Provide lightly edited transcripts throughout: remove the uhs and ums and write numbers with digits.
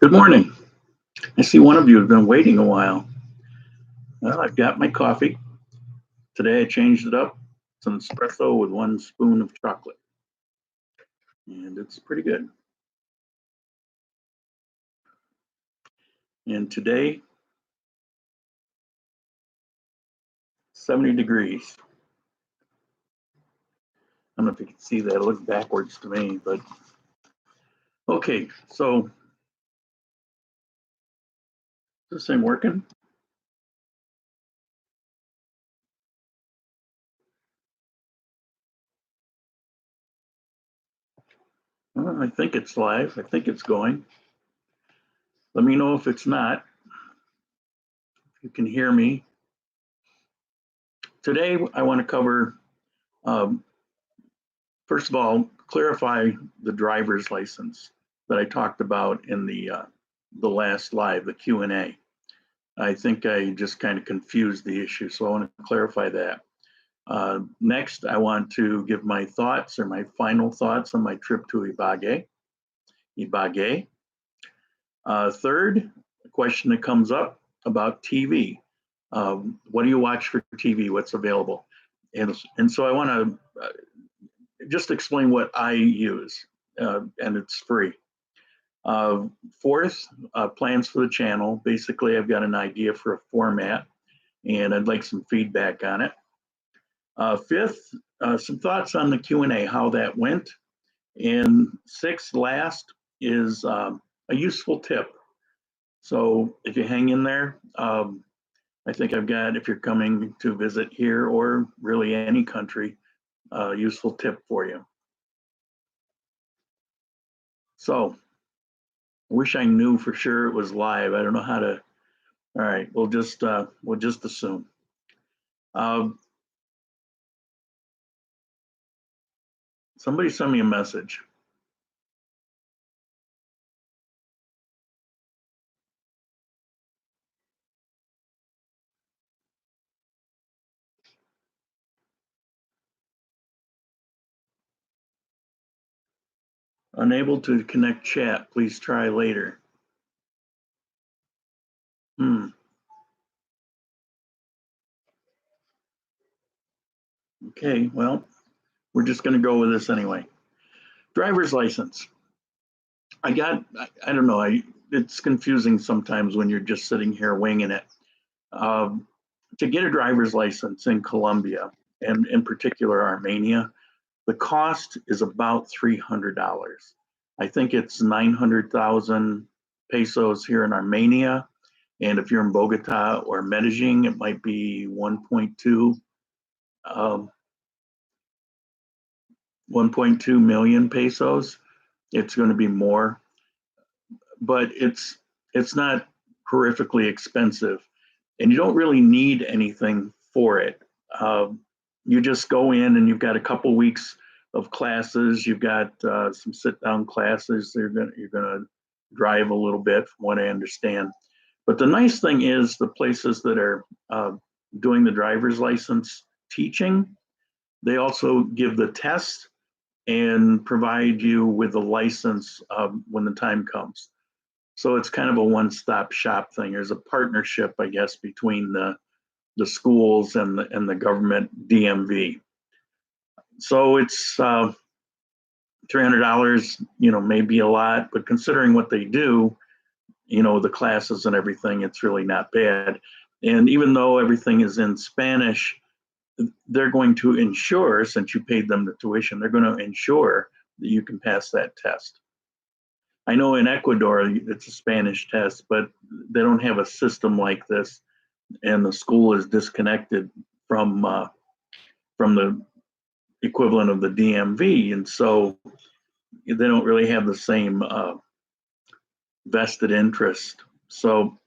Good morning. I see one of you have been waiting a while. Well, I've got my coffee. Today I changed it up. It's an espresso with 1 spoon of chocolate. And it's pretty good. And today, 70 degrees. I don't know if you can see that. It looks backwards to me, but okay. So, is this thing working? Well, I think it's live. I think it's going. Let me know if it's not. If you can hear me. Today, I want to cover, first of all, clarify the driver's license that I talked about in the last live, the Q&A. I think I just kind of confused the issue, so I want to clarify that. Next, I want to give my thoughts or my final thoughts on my trip to Ibague. Third, a question that comes up about TV. What do you watch for TV? What's available? And so I want to just explain what I use, and it's free. Fourth, plans for the channel. Basically, I've got an idea for a format, and I'd like some feedback on it. Fifth, some thoughts on the Q&A, how that went. And sixth, last, is a useful tip. So if you hang in there, I think I've got, if you're coming to visit here or really any country, a useful tip for you. So I wish I knew for sure it was live. I don't know how to. All right, we'll just assume. Somebody sent me a message. Unable to connect chat. Please try later. Okay, well, we're just going to go with this anyway. Driver's license. I don't know, it's confusing sometimes when you're just sitting here winging it. To get a driver's license in Colombia, and in particular Armenia, the cost is about $300. I think it's 900,000 pesos here in Armenia. And if you're in Bogota or Medellin, it might be 1.2 million pesos. It's going to be more, but it's not horrifically expensive, and you don't really need anything for it. You just go in and you've got a couple weeks of classes. You've got some sit-down classes. You're gonna drive a little bit, from what I understand. But the nice thing is the places that are doing the driver's license teaching, they also give the test and provide you with a license when the time comes. So it's kind of a one-stop shop thing. There's a partnership, I guess, between the schools and the government DMV. So it's $300, may be a lot, but considering what they do, the classes and everything, it's really not bad. And even though everything is in Spanish, they're going to ensure, since you paid them the tuition, they're going to ensure that you can pass that test. I know in Ecuador, it's a Spanish test, but they don't have a system like this, and the school is disconnected from the equivalent of the DMV, and so they don't really have the same vested interest. So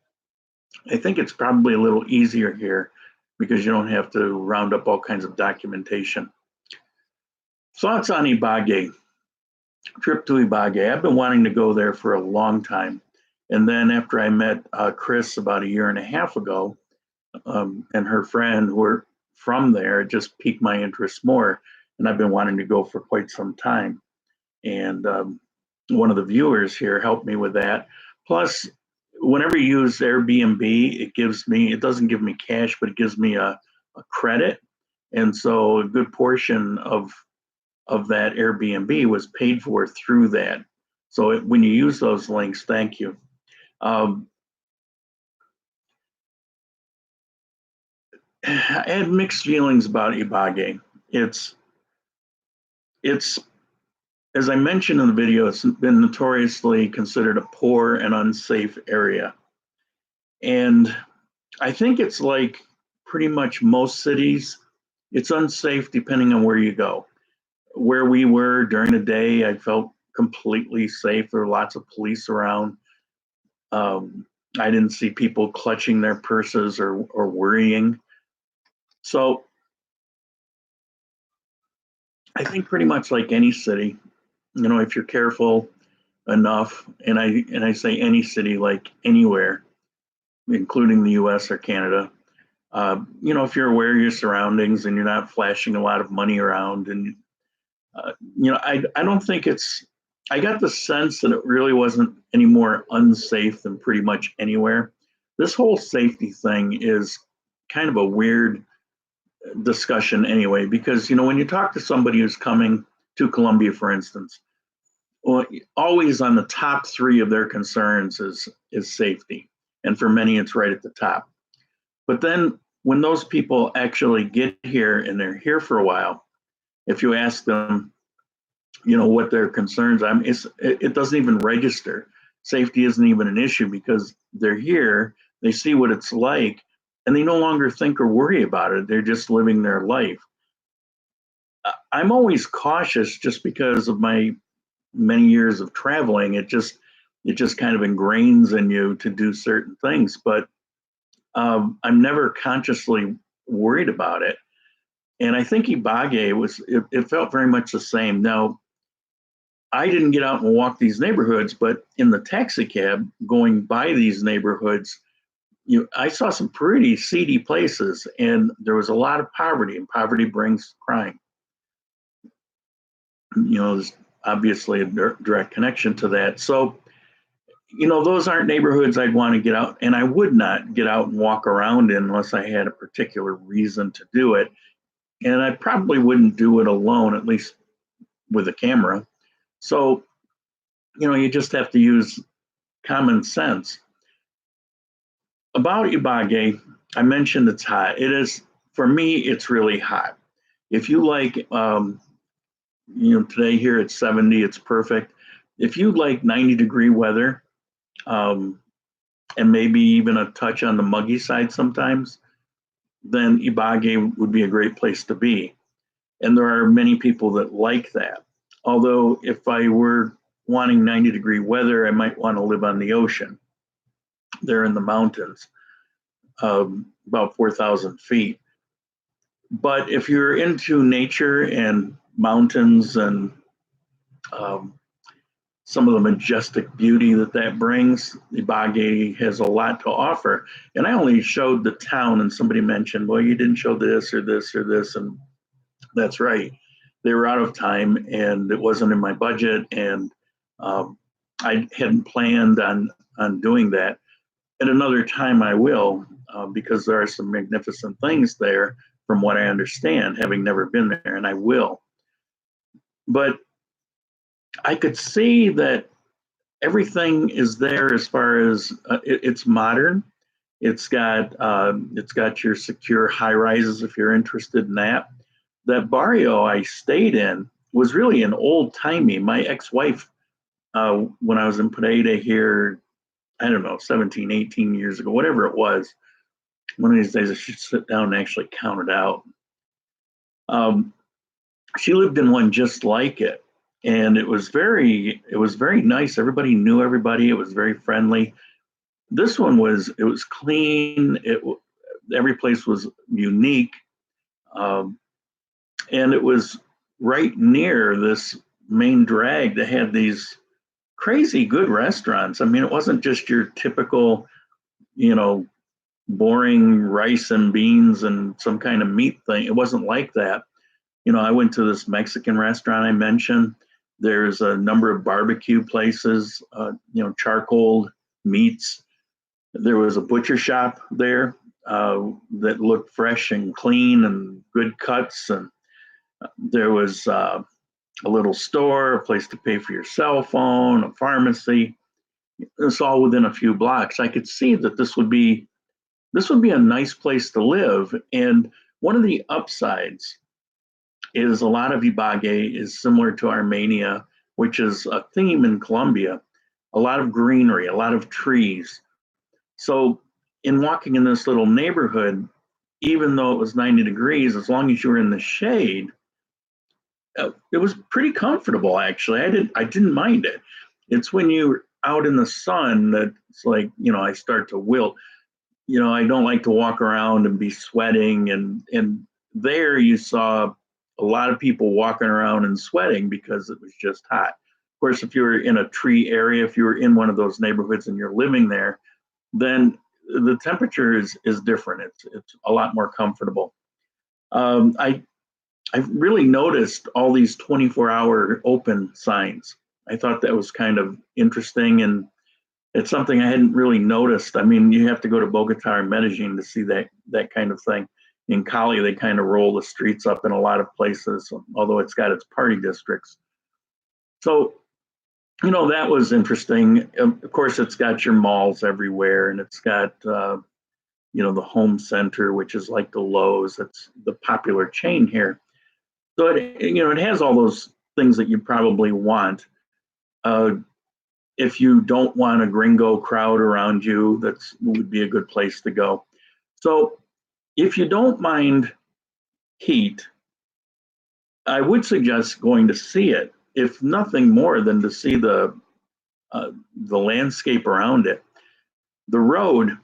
I think it's probably a little easier here because you don't have to round up all kinds of documentation. Thoughts on Ibague. Trip to Ibague. I've been wanting to go there for a long time. And then after I met Chris about 1.5 years ago, and her friend who were from there, it just piqued my interest more. And I've been wanting to go for quite some time. And one of the viewers here helped me with that. Plus, whenever you use Airbnb, it doesn't give me cash, but it gives me a credit. And so a good portion of that Airbnb was paid for through that. So when you use those links, thank you. I had mixed feelings about Ibague. It's as I mentioned in the video, it's been notoriously considered a poor and unsafe area. And I think it's like pretty much most cities, it's unsafe depending on where you go. Where we were during the day, I felt completely safe. There were lots of police around. I didn't see people clutching their purses or worrying. So I think pretty much like any city, you know, if you're careful enough, and I say any city, like anywhere, including the US or Canada, you know, if you're aware of your surroundings and you're not flashing a lot of money around, and you know, I don't think I got the sense that it really wasn't any more unsafe than pretty much anywhere. This whole safety thing is kind of a weird discussion anyway, because, you know, when you talk to somebody who's coming to Colombia, for instance, well, always on the top three of their concerns is safety. And for many, it's right at the top. But then when those people actually get here and they're here for a while, if you ask them, you know, what their concerns are, it doesn't even register. Safety isn't even an issue because they're here, they see what it's like, and they no longer think or worry about it. They're just living their life. I'm always cautious just because of my many years of traveling. It just kind of ingrains in you to do certain things, but I'm never consciously worried about it. And I think Ibague it felt very much the same. Now, I didn't get out and walk these neighborhoods, but in the taxi cab going by these neighborhoods, I saw some pretty seedy places, and there was a lot of poverty, and poverty brings crime. You know, there's obviously a direct connection to that. So, you know, those aren't neighborhoods I'd want to get out, and I would not get out and walk around in unless I had a particular reason to do it. And I probably wouldn't do it alone, at least with a camera. So, you know, you just have to use common sense. About Ibague, I mentioned it's hot. It is, for me, it's really hot. If you like, you know, today here it's 70, it's perfect. If you like 90-degree weather, and maybe even a touch on the muggy side sometimes, then Ibague would be a great place to be. And there are many people that like that. Although if I were wanting 90-degree weather, I might want to live on the ocean. They're in the mountains, about 4,000 feet. But if you're into nature and mountains and some of the majestic beauty that brings, Ibague has a lot to offer. And I only showed the town, and somebody mentioned, well, you didn't show this or this or this, and that's right. They were out of time, and it wasn't in my budget, and I hadn't planned on doing that. At another time, I will, because there are some magnificent things there, from what I understand, having never been there, and I will. But I could see that everything is there as far as it's modern. It's got your secure high rises if you're interested in that. That barrio I stayed in was really an old timey. My ex-wife, when I was in Pereira here, I don't know, 17, 18 years ago, whatever it was, one of these days I should sit down and actually count it out. She lived in one just like it, and it was very nice. Everybody knew everybody. It was very friendly. This one was clean. Every place was unique. And it was right near this main drag that had these crazy good restaurants. I mean, it wasn't just your typical, you know, boring rice and beans and some kind of meat thing. It wasn't like that. You know, I went to this Mexican restaurant I mentioned. There's a number of barbecue places, you know, charcoal meats. There was a butcher shop there that looked fresh and clean and good cuts. And there was a little store, a place to pay for your cell phone, a pharmacy. It's all within a few blocks. I could see that this would be a nice place to live. And one of the upsides is a lot of Ibague is similar to Armenia, which is a theme in Colombia. A lot of greenery, a lot of trees. So in walking in this little neighborhood, even though it was 90 degrees, as long as you were in the shade, it was pretty comfortable, actually. I didn't mind it. It's when you're out in the sun that it's like, I start to wilt. I don't like to walk around and be sweating. And there you saw a lot of people walking around and sweating because it was just hot. Of course, if you were in a tree area, if you were in one of those neighborhoods and you're living there, then the temperature is different. It's a lot more comfortable. I've really noticed all these 24-hour open signs. I thought that was kind of interesting, and it's something I hadn't really noticed. I mean, you have to go to Bogota or Medellin to see that kind of thing. In Cali, they kind of roll the streets up in a lot of places, although it's got its party districts. So, that was interesting. Of course, it's got your malls everywhere, and it's got, the home center, which is like the Lowe's. It's the popular chain here. So it has all those things that you probably want. If you don't want a gringo crowd around you, would be a good place to go. So if you don't mind heat, I would suggest going to see it, if nothing more than to see the landscape around it. The road,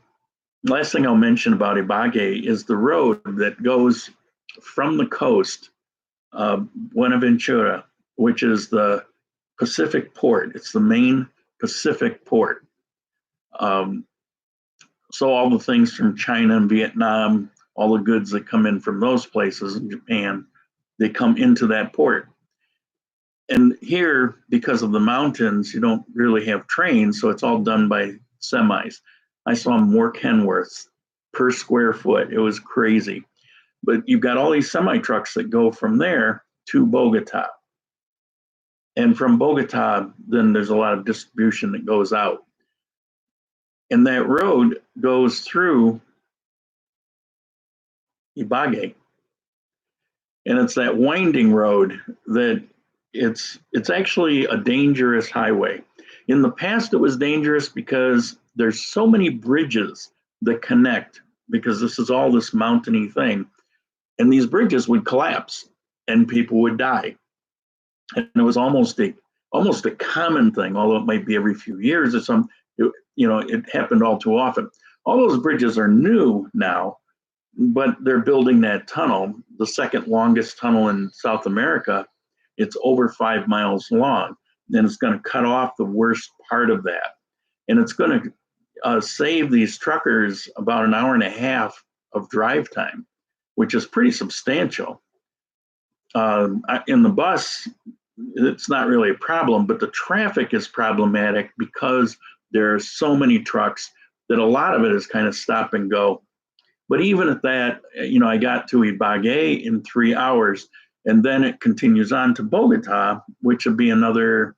last thing I'll mention about Ibague is the road that goes from the coast, Buenaventura, which is the Pacific port. It's the main Pacific port. So all the things from China and Vietnam, all the goods that come in from those places in Japan, they come into that port. And here, because of the mountains, you don't really have trains, so it's all done by semis. I saw more Kenworths per square foot. It was crazy. But you've got all these semi trucks that go from there to Bogota. And from Bogota, then there's a lot of distribution that goes out. And that road goes through Ibague. And it's that winding road that it's actually a dangerous highway. In the past, it was dangerous because there's so many bridges that connect, because this is all this mountainy thing. And these bridges would collapse and people would die. And it was almost a common thing, although it might be every few years or something. It happened all too often. All those bridges are new now, but they're building that tunnel, the second longest tunnel in South America. It's over 5 miles long, and it's going to cut off the worst part of that. And it's going to save these truckers about an hour and a half of drive time, which is pretty substantial. In the bus, it's not really a problem, but the traffic is problematic because there are so many trucks that a lot of it is kind of stop and go. But even at that, I got to Ibague in 3 hours, and then it continues on to Bogota, which would be another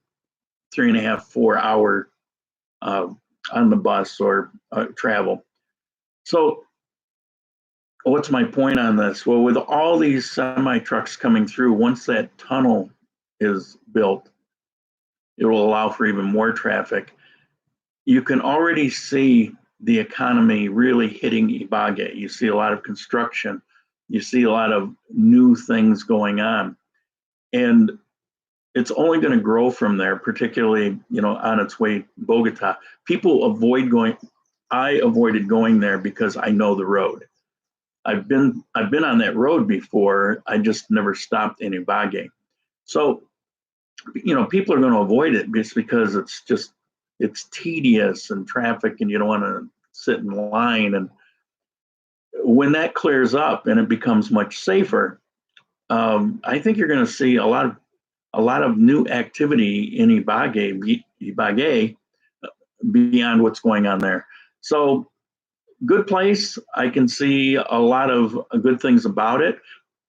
3.5, 4 hour on the bus or travel. So what's my point on this? Well, with all these semi trucks coming through, once that tunnel is built, it will allow for even more traffic. You can already see the economy really hitting Ibague. You see a lot of construction. You see a lot of new things going on. And it's only going to grow from there, particularly, on its way to Bogota. People avoid going. I avoided going there because I know the road. I've been on that road before. I just never stopped in Ibague. So, people are going to avoid it just because it's tedious and traffic, and you don't want to sit in line. And when that clears up and it becomes much safer, I think you're going to see a lot of new activity in Ibague, beyond what's going on there. So good place. I can see a lot of good things about it.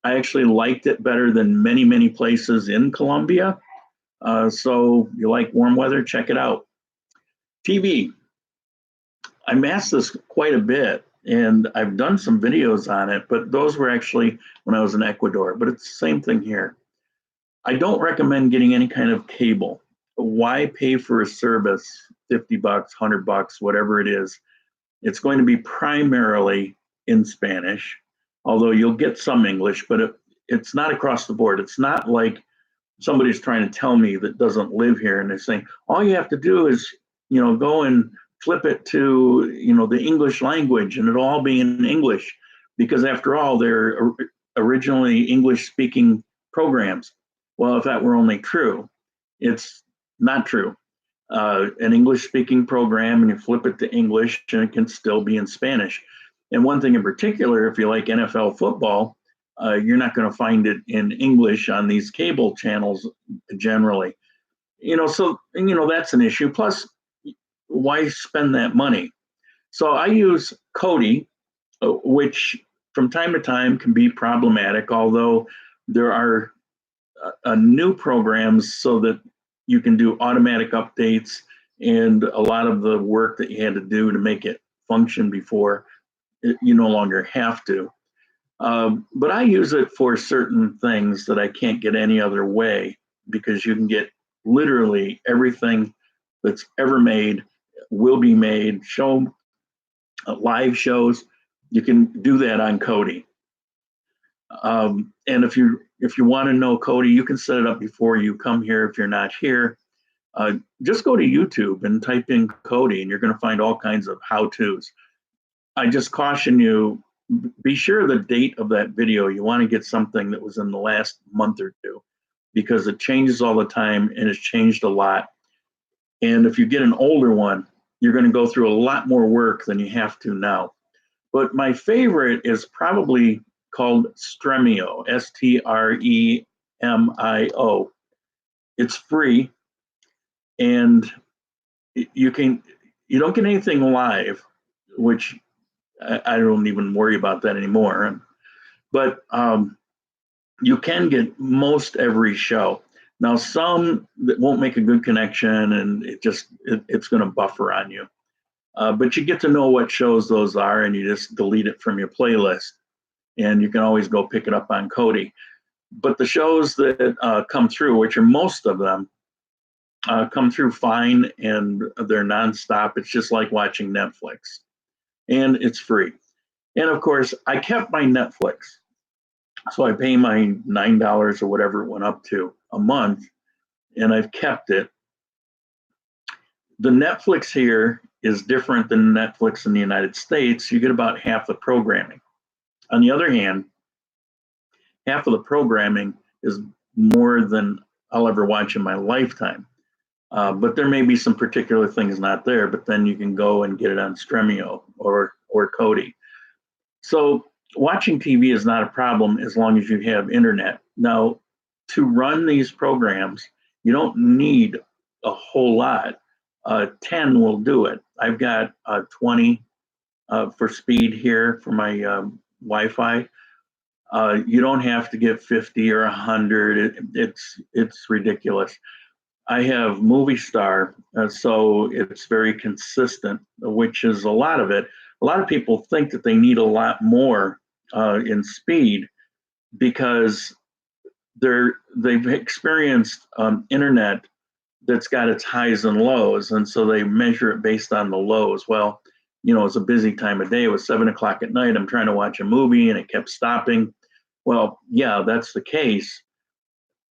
I actually liked it better than many, many places in Colombia. So you like warm weather, check it out. TV. I masked this quite a bit and I've done some videos on it, but those were actually when I was in Ecuador, but it's the same thing here. I don't recommend getting any kind of cable. Why pay for a service, 50 bucks, 100 bucks, whatever it is? It's going to be primarily in Spanish, although you'll get some English, but it's not across the board. It's not like somebody's trying to tell me that doesn't live here and they're saying, all you have to do is, go and flip it to, the English language and it'll all be in English, because after all, they're originally English speaking programs. Well, if that were only true, it's not true. An English speaking program and you flip it to English and it can still be in Spanish. And one thing in particular, if you like NFL football, you're not going to find it in English on these cable channels generally. So that's an issue. Plus, why spend that money? So I use Kodi, which from time to time can be problematic, although there are new programs so that you can do automatic updates, and a lot of the work that you had to do to make it function before, you no longer have to. But I use it for certain things that I can't get any other way, because you can get literally everything that's ever made, will be made, live shows. You can do that on Kodi. And if you want to know Kodi, you can set it up before you come here. If you're not here, just go to YouTube and type in Kodi, and you're going to find all kinds of how-tos. I just caution you, be sure the date of that video, you want to get something that was in the last month or two, because it changes all the time and it's changed a lot. And if you get an older one, you're going to go through a lot more work than you have to now. But my favorite is probably called Stremio, Stremio. It's free, and you don't get anything live, which I don't even worry about that anymore. But you can get most every show. Now, some that won't make a good connection, and it's going to buffer on you. But you get to know what shows those are, and you just delete it from your playlist. And you can always go pick it up on Kodi. But the shows that come through, which are most of them, come through fine, and they're nonstop. It's just like watching Netflix, and it's free. And of course, I kept my Netflix. So I pay my $9 or whatever it went up to a month, and I've kept it. The Netflix here is different than Netflix in the United States. You get about half the programming. On the other hand, half of the programming is more than I'll ever watch in my lifetime. But there may be some particular things not there, but then you can go and get it on Stremio or Kodi. So watching TV is not a problem as long as you have internet. Now, to run these programs, you don't need a whole lot. 10 will do it. I've got 20 for speed here for my Wi-Fi. You don't have to get 50 or 100. It's ridiculous. I have Movie Star, so it's very consistent, which is a lot of it. A lot of people think that they need a lot more in speed because they've experienced internet that's got its highs and lows, and so they measure it based on the lows. Well, it's a busy time of day. It was 7 o'clock at night. I'm trying to watch a movie, and it kept stopping. Well, yeah, that's the case.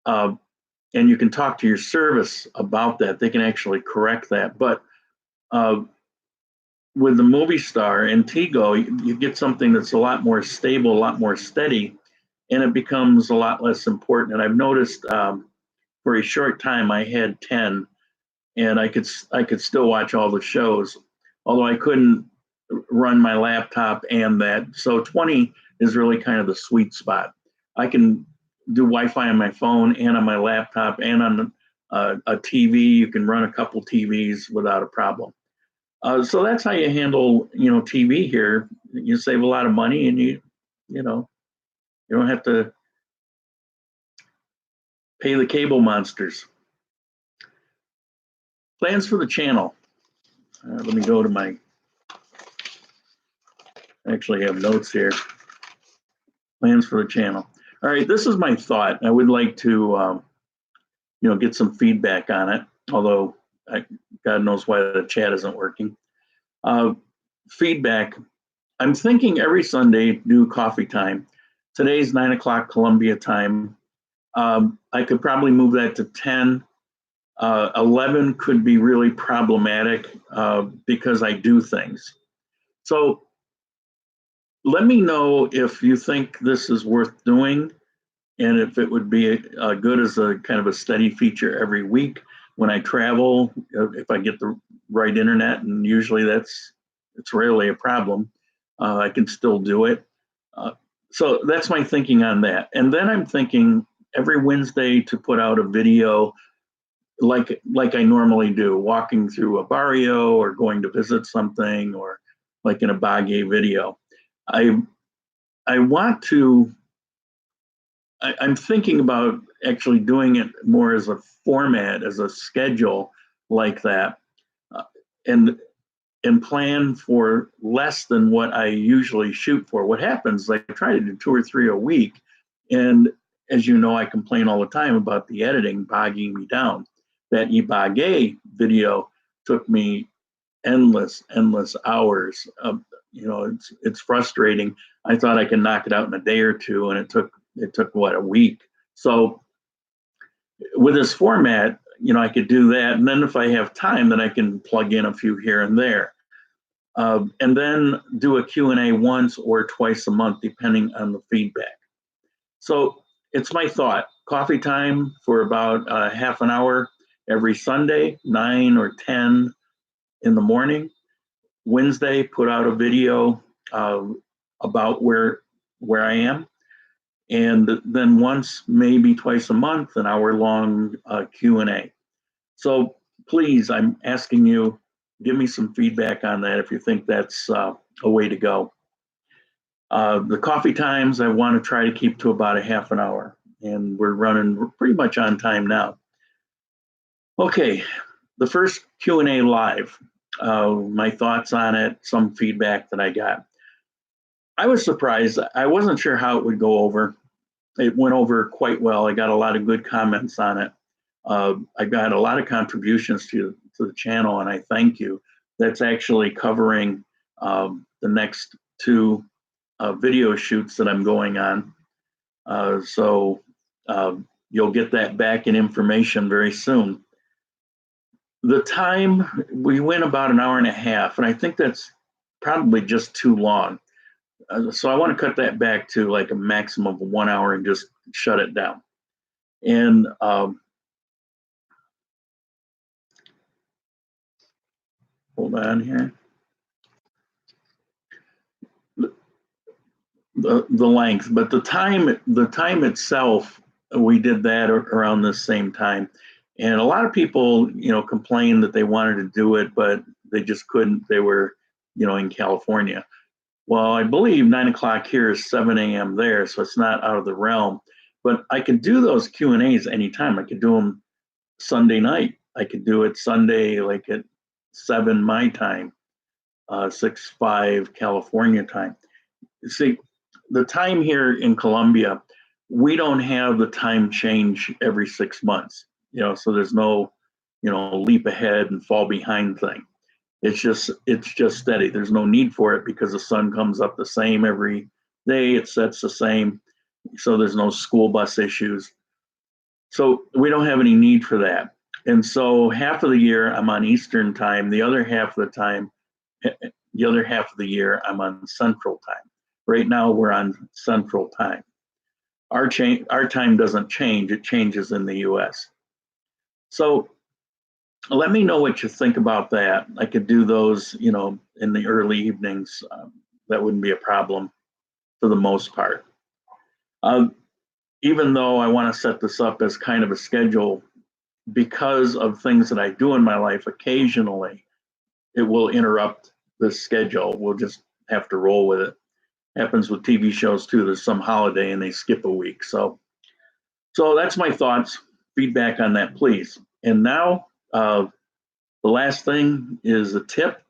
And you can talk to your service about that. They can actually correct that. But with the Movie Star and Tigo, you get something that's a lot more stable, a lot more steady, and it becomes a lot less important. And I've noticed for a short time I had 10, and I could still watch all the shows, although I couldn't run my laptop and that. So 20 is really kind of the sweet spot. I can do Wi-Fi on my phone and on my laptop and on a TV. You can run a couple TVs without a problem. So that's how you handle, TV here. You save a lot of money, and you know, you don't have to pay the cable monsters. Plans for the channel. Let me go to I actually have notes here. Plans for the channel. All right, this is my thought. I would like to, get some feedback on it, although God knows why the chat isn't working. Feedback. I'm thinking every Sunday do coffee time. Today's 9 o'clock Columbia time. I could probably move that to 10. 11 could be really problematic because I do things. So let me know if you think this is worth doing, and if it would be good as a kind of a steady feature every week when I travel, if I get the right internet, and usually it's rarely a problem. I can still do it. So that's my thinking on that. And then I'm thinking every Wednesday to put out a video like I normally do, walking through a barrio or going to visit something, or like an Ibague video. I want to, I'm thinking about actually doing it more as a format, as a schedule like that, and plan for less than what I usually shoot for. What happens, I try to do 2 or 3 a week, and as you know, I complain all the time about the editing bogging me down. That Ibague video took me endless hours. It's frustrating. I thought I could knock it out in a day or two, and it took what, a week. So with this format, I could do that, and then if I have time, then I can plug in a few here and there, and then do a Q&A once or twice a month, depending on the feedback. So it's my thought. Coffee time for about half an hour every Sunday, 9 or 10 in the morning. Wednesday, put out a video about where I am. And then once, maybe twice a month, an hour-long Q&A. So please, I'm asking you, give me some feedback on that if you think that's a way to go. The coffee times, I want to try to keep to about a half an hour, and we're pretty much on time now. Okay, the first Q&A live, my thoughts on it, some feedback that I got. I was surprised. I wasn't sure how it would go over. It went over quite well. I got a lot of good comments on it. I got a lot of contributions to the channel, and I thank you. That's actually covering the next 2 video shoots that I'm going on. So you'll get that back in information very soon. The time, we went about an hour and a half, and I think that's probably just too long. So I want to cut that back to like a maximum of 1 hour and just shut it down. And hold on here. The length, but the time itself, we did that around the same time. And a lot of people, complained that they wanted to do it, but they just couldn't. They were, in California. Well, I believe 9 o'clock here is 7 a.m. there, so it's not out of the realm. But I could do those Q&As anytime. I could do them Sunday night. I could do it Sunday, like at 7 my time, 6/5 California time. See, the time here in Colombia, we don't have the time change every 6 months. So there's no, leap ahead and fall behind thing. It's just steady. There's no need for it because the sun comes up the same every day. It sets the same. So there's no school bus issues. So we don't have any need for that. And so half of the year I'm on Eastern time. The other half of the year I'm on Central time. Right now we're on Central time. Our time doesn't change. It changes in the US. So let me know what you think about that. I could do those, in the early evenings. That wouldn't be a problem for the most part. Even though I want to set this up as kind of a schedule, because of things that I do in my life occasionally, it will interrupt the schedule. We'll just have to roll with it. Happens with TV shows too. There's some holiday and they skip a week. So that's my thoughts. Feedback on that, please. And now the last thing is a tip.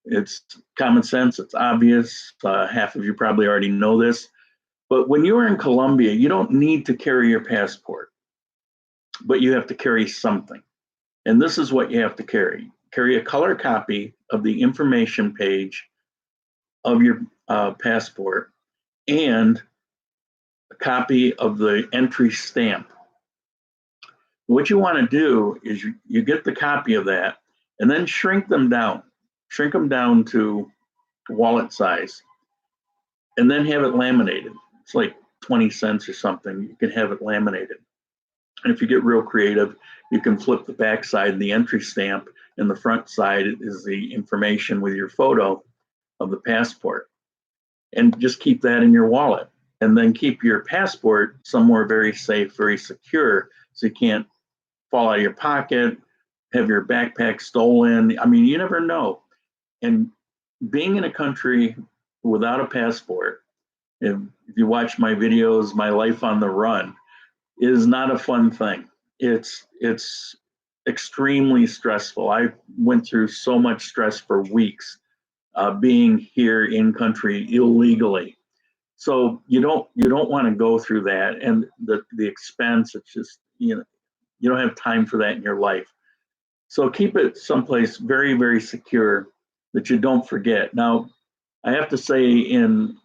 It's common sense. It's obvious. Half of you probably already know this. But when you're in Colombia, you don't need to carry your passport, but you have to carry something. And this is what you have to carry. Carry a color copy of the information page of your passport and a copy of the entry stamp. What you want to do is you get the copy of that and then shrink them down. Shrink them down to wallet size and then have it laminated. It's like 20 cents or something. You can have it laminated. And if you get real creative, you can flip the back side, the entry stamp, and the front side is the information with your photo of the passport. And just keep that in your wallet. And then keep your passport somewhere very safe, very secure, so you can't fall out of your pocket, have your backpack stolen. I mean, you never know. And being in a country without a passport, if you watch my videos, my life on the run, is not a fun thing. It's extremely stressful. I went through so much stress for weeks being here in country illegally. So you don't want to go through that, and the expense. It's just, you don't have time for that in your life. So keep it someplace very, very secure that you don't forget. Now, I have to say, in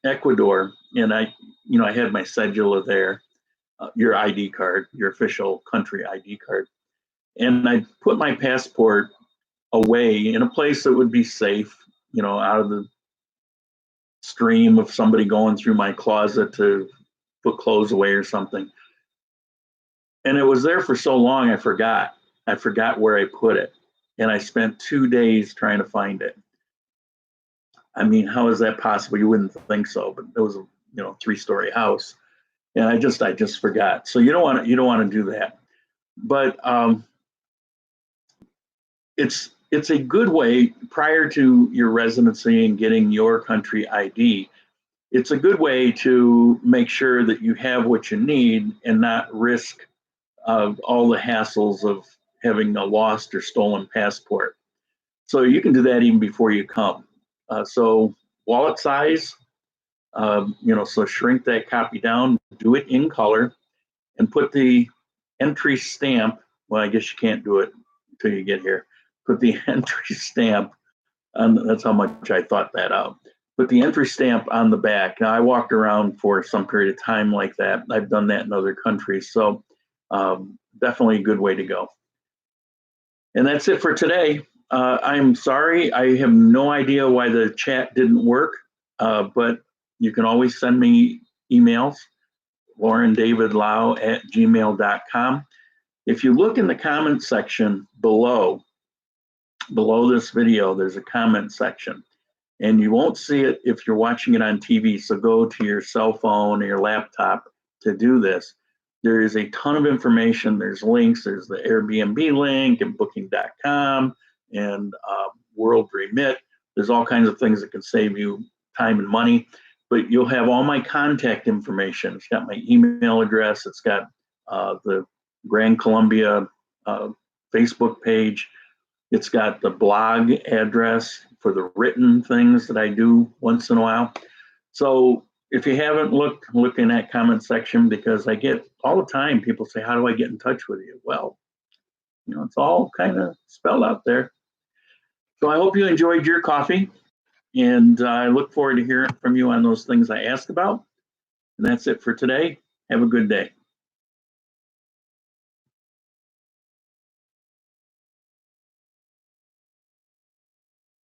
Ecuador, and I had my cedula there, your ID card, your official country ID card, and I put my passport away in a place that would be safe, out of the stream of somebody going through my closet to put clothes away or something. And it was there for so long, I forgot where I put it. And I spent 2 days trying to find it. I mean, how is that possible? You wouldn't think so, but it was a 3-story house, and I just forgot. So you don't want to do that. But it's a good way, prior to your residency and getting your country ID. It's a good way to make sure that you have what you need and not risk all the hassles of having a lost or stolen passport. So you can do that even before you come. So wallet size, so shrink that copy down, do it in color, and put the entry stamp. Well, I guess you can't do it until you get here. Put the entry stamp on. That's how much I thought that out. Put the entry stamp on the back. Now, I walked around for some period of time like that. I've done that in other countries. So definitely a good way to go. And that's it for today. I'm sorry. I have no idea why the chat didn't work, but you can always send me emails, laurendavidlau@gmail.com. If you look in the comment section below this video, there's a comment section. And you won't see it if you're watching it on TV. So go to your cell phone or your laptop to do this. There is a ton of information. There's links. There's the Airbnb link and booking.com and World Remit. There's all kinds of things that can save you time and money. But you'll have all my contact information. It's got my email address. It's got the Grand Colombia Facebook page. It's got the blog address for the written things that I do once in a while. So if you haven't look in that comment section, because I get all the time people say, how do I get in touch with you? Well, it's all kind of spelled out there. So I hope you enjoyed your coffee, and I look forward to hearing from you on those things I asked about. And that's it for today. Have a good day.